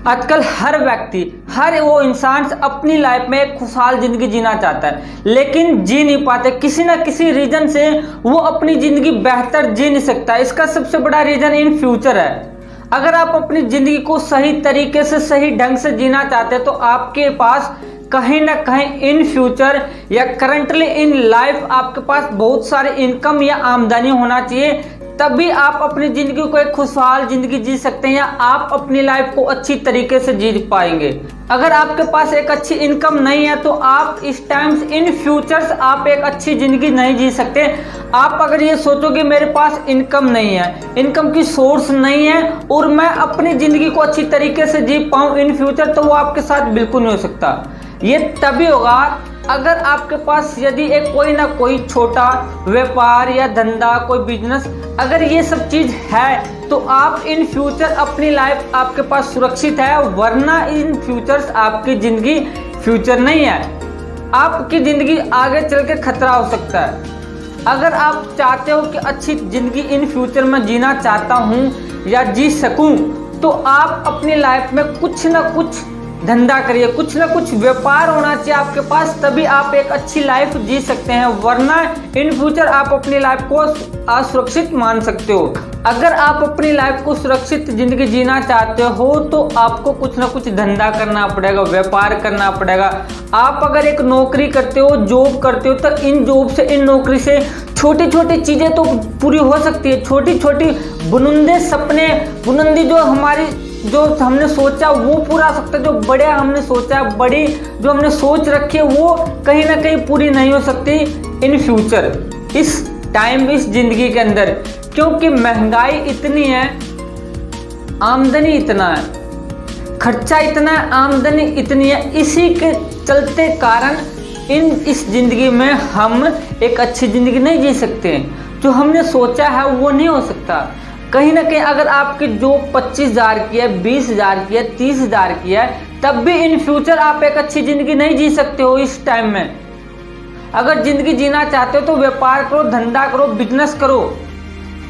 आजकल हर व्यक्ति, हर वो इंसान अपनी लाइफ में एक खुशहाल जिंदगी जीना चाहता है, लेकिन जी नहीं पाते। किसी ना किसी रीजन से वो अपनी जिंदगी बेहतर जी नहीं सकता। इसका सबसे बड़ा रीजन इन फ्यूचर है। अगर आप अपनी जिंदगी को सही तरीके से, सही ढंग से जीना चाहते हैं तो आपके पास कहीं ना कहीं इन फ्यूचर या करंटली इन लाइफ आपके पास बहुत सारे इनकम या आमदनी होना चाहिए। तभी आप अपनी जिंदगी को एक खुशहाल जिंदगी जी सकते हैं या आप अपनी लाइफ को अच्छी तरीके से जी पाएंगे। अगर आपके पास एक अच्छी इनकम नहीं है तो आप इस टाइम्स इन फ्यूचर्स आप एक अच्छी जिंदगी नहीं जी सकते। आप अगर ये सोचोगे मेरे पास इनकम नहीं है, इनकम की सोर्स नहीं है और मैं अपनी जिंदगी को अच्छी तरीके से जी पाऊँ इन फ्यूचर, तो वो आपके साथ बिल्कुल नहीं हो सकता। ये तभी होगा अगर आपके पास यदि एक कोई ना कोई छोटा व्यापार या धंधा, कोई बिजनेस, अगर ये सब चीज है तो आप इन फ्यूचर अपनी लाइफ आपके पास सुरक्षित है। वरना इन फ्यूचर्स आपकी जिंदगी फ्यूचर नहीं है, आपकी जिंदगी आगे चल के खतरा हो सकता है। अगर आप चाहते हो कि अच्छी जिंदगी इन फ्यूचर में जीना चाहता हूँ या जी सकूँ, तो आप अपनी लाइफ में कुछ ना कुछ धंधा करिए, कुछ ना कुछ व्यापार होना चाहिए आपके पास, तभी आप एक अच्छी लाइफ जी सकते हैं। वरना इन फ्यूचर आप अपनी लाइफ को असुरक्षित मान सकते हो। अगर आप अपनी लाइफ को सुरक्षित जिंदगी जीना चाहते हो तो आपको कुछ ना कुछ धंधा करना पड़ेगा, व्यापार करना पड़ेगा। आप अगर एक नौकरी करते हो, जॉब करते हो, तो इन जॉब से, इन नौकरी से छोटी छोटी चीजें तो पूरी हो सकती है। छोटी छोटी बुलंदे सपने, बुलंदी जो हमने सोचा वो पूरा सकता है। जो बड़े हमने सोचा, बड़ी जो हमने सोच रखी है वो कहीं ना कहीं पूरी नहीं हो सकती इन फ्यूचर, इस टाइम, इस जिंदगी के अंदर। क्योंकि महंगाई इतनी है, आमदनी इतना है, खर्चा इतना है, आमदनी इतनी है। इसी के चलते कारण इस जिंदगी में हम एक अच्छी जिंदगी नहीं जी सकते। जो हमने सोचा है वो नहीं हो सकता। कहीं ना कहीं अगर आपकी जॉब 25,000 की है, 20,000 की है, 30,000 की है, तब भी इन फ्यूचर आप एक अच्छी जिंदगी नहीं जी सकते हो इस टाइम में। अगर जिंदगी जीना चाहते हो तो व्यापार करो, धंधा करो, बिजनेस करो,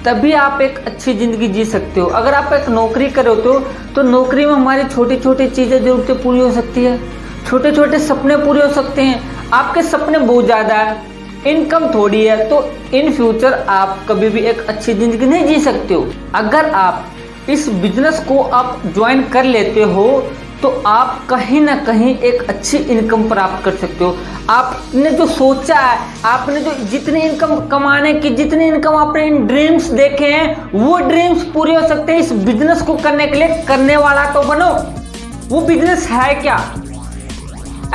तभी आप एक अच्छी जिंदगी जी सकते हो। अगर आप एक नौकरी करो तो नौकरी में हमारी छोटी छोटी चीजें, जरूरतें पूरी हो सकती है, छोटे छोटे सपने पूरे हो सकते हैं। आपके सपने बहुत ज्यादा है, इनकम थोड़ी है, तो इन फ्यूचर आप कभी भी एक अच्छी जिंदगी नहीं जी सकते हो। अगर आप इस बिजनेस को आप ज्वाइन कर लेते हो तो आप कहीं ना कहीं एक अच्छी इनकम प्राप्त कर सकते हो। आपने जो सोचा है, आपने जो जितनी इनकम कमाने की, जितनी इनकम आपने इन ड्रीम्स देखे हैं, वो ड्रीम्स पूरे हो सकते हैं। इस बिजनेस को करने के लिए करने वाला तो बनो। वो बिजनेस है क्या,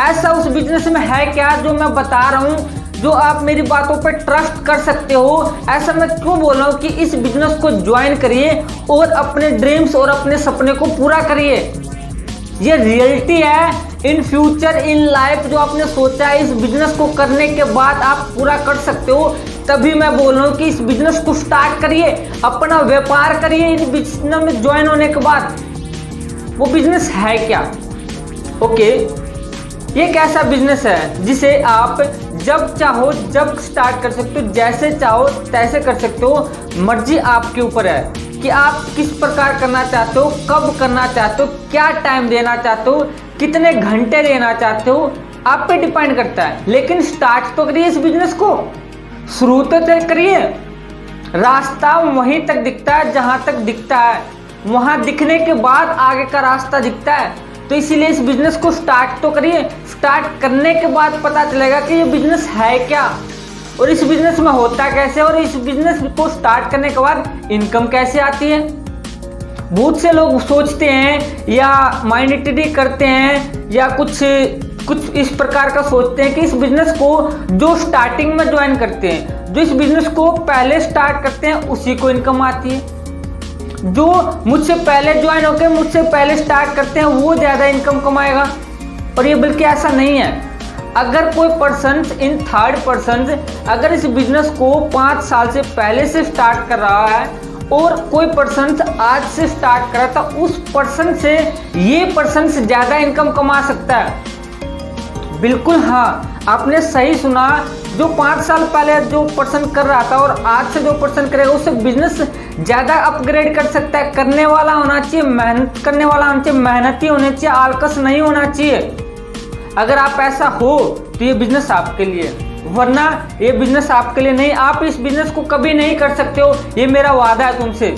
ऐसा उस बिजनेस में है क्या जो मैं बता रहा हूँ, जो आप मेरी बातों पर ट्रस्ट कर सकते हो। ऐसा मैं क्यों बोल रहा हूँ कि इस बिजनेस को ज्वाइन करिए और अपने ड्रीम्स और अपने सपने को पूरा करिए। ये रियलिटी है इन फ्यूचर, इन लाइफ। जो आपने सोचा है इस बिजनेस को करने के बाद आप पूरा कर सकते हो। तभी मैं बोल रहा हूँ कि इस बिजनेस को स्टार्ट करिए, अपना व्यापार करिए इन बिजनेस में ज्वाइन होने के बाद। वो बिजनेस है क्या? ओके, ये कैसा बिजनेस है जिसे आप जब चाहो जब स्टार्ट कर सकते हो, जैसे चाहो तैसे कर सकते हो। मर्जी आपके ऊपर है कि आप किस प्रकार करना चाहते हो, कब करना चाहते हो, क्या टाइम देना चाहते हो, कितने घंटे देना चाहते हो, आप पे डिपेंड करता है। लेकिन स्टार्ट तो करिए इस बिजनेस को, शुरू तो करिए। रास्ता वहीं तक दिखता है जहां तक दिखता है, वहां दिखने के बाद आगे का रास्ता दिखता है। तो इसीलिए इस बिजनेस को स्टार्ट तो करिए। स्टार्ट करने के बाद पता चलेगा कि ये बिजनेस है क्या और इस बिजनेस में होता कैसे, और इस बिजनेस को स्टार्ट करने के बाद इनकम कैसे आती है। बहुत से लोग सोचते हैं या माइंडिटी करते हैं या कुछ इस प्रकार का सोचते हैं कि इस बिजनेस को जो स्टार्टिंग में ज्वाइन करते हैं, जो इस बिजनेस को पहले स्टार्ट करते हैं, उसी को इनकम आती है। जो मुझसे पहले ज्वाइन होकर मुझसे पहले स्टार्ट करते हैं वो ज्यादा इनकम कमाएगा। और ये बल्कि ऐसा नहीं है। अगर कोई पर्सन इन थर्ड पर्सन अगर इस बिजनेस को 5 साल से पहले से स्टार्ट कर रहा है और कोई पर्सन आज से स्टार्ट कर रहा था, उस पर्सन से ये पर्सन से ज्यादा इनकम कमा सकता है। बिल्कुल हाँ, आपने सही सुना। जो 5 साल पहले जो पर्सन कर रहा था और आज से जो पर्सन करेगा उससे बिजनेस ज़्यादा अपग्रेड कर सकता है। करने वाला होना चाहिए, मेहनत करने वाला होना चाहिए, मेहनती होने चाहिए, आलकस नहीं होना चाहिए। अगर आप ऐसा हो तो ये बिजनेस आपके लिए, वरना ये बिजनेस आपके लिए नहीं। आप इस बिजनेस को कभी नहीं कर सकते हो, ये मेरा वादा है तुमसे।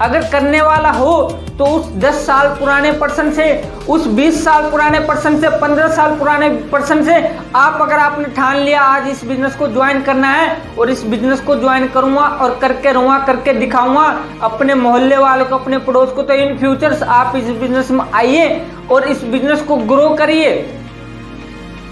अगर करने वाला हो तो उस 10 साल पुराने पर्सन से, उस 20 साल पुराने पर्सन से, 15 साल पुराने पर्सन से आप, अगर आपने ठान लिया आज इस बिजनेस को ज्वाइन करना है और इस बिजनेस को ज्वाइन करूंगा और करके रहूंगा, करके दिखाऊंगा अपने मोहल्ले वालों को, अपने पड़ोस को, तो इन फ्यूचर्स आप इस बिजनेस में आइए और इस बिजनेस को ग्रो करिए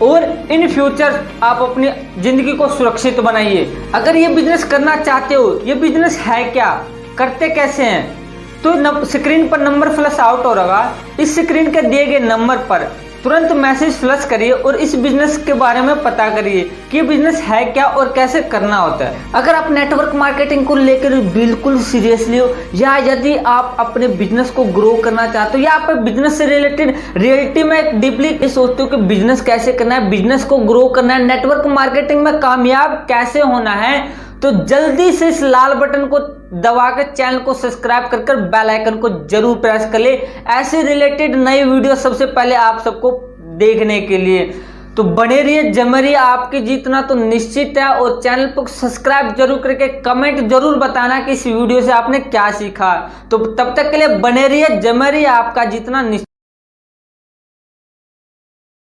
और इन फ्यूचर आप अपनी जिंदगी को सुरक्षित बनाइए। अगर ये बिजनेस करना चाहते हो, ये बिजनेस है क्या, करते कैसे हैं, तो स्क्रीन पर नंबर फ्लैश आउट हो रहा है। इस स्क्रीन के दिए गए नंबर पर तुरंत मैसेज फ्लैश करिए और इस बिजनेस के बारे में पता करिए कि ये बिजनेस है क्या और कैसे करना होता है। अगर आप नेटवर्क मार्केटिंग को लेकर बिल्कुल सीरियसली हो, या यदि आप अपने बिजनेस को ग्रो करना चाहते हो, या आप बिजनेस से रिलेटेड रियलिटी में डीपली सोचते हो कि बिजनेस कैसे करना है, बिजनेस को ग्रो करना है, नेटवर्क मार्केटिंग में कामयाब कैसे होना है, तो जल्दी से इस लाल बटन को दबाकर चैनल को सब्सक्राइब कर बेल आइकन को जरूर प्रेस कर ले, ऐसे रिलेटेड नई वीडियो सबसे पहले आप सबको देखने के लिए। तो बने रहिए, जमे रहिए, आपकी जीतना तो निश्चित है। और चैनल को सब्सक्राइब जरूर करके कमेंट जरूर बताना कि इस वीडियो से आपने क्या सीखा। तो तब तक के लिए बने रहिए, जमे रहिए, आपका जीतना निश्चित।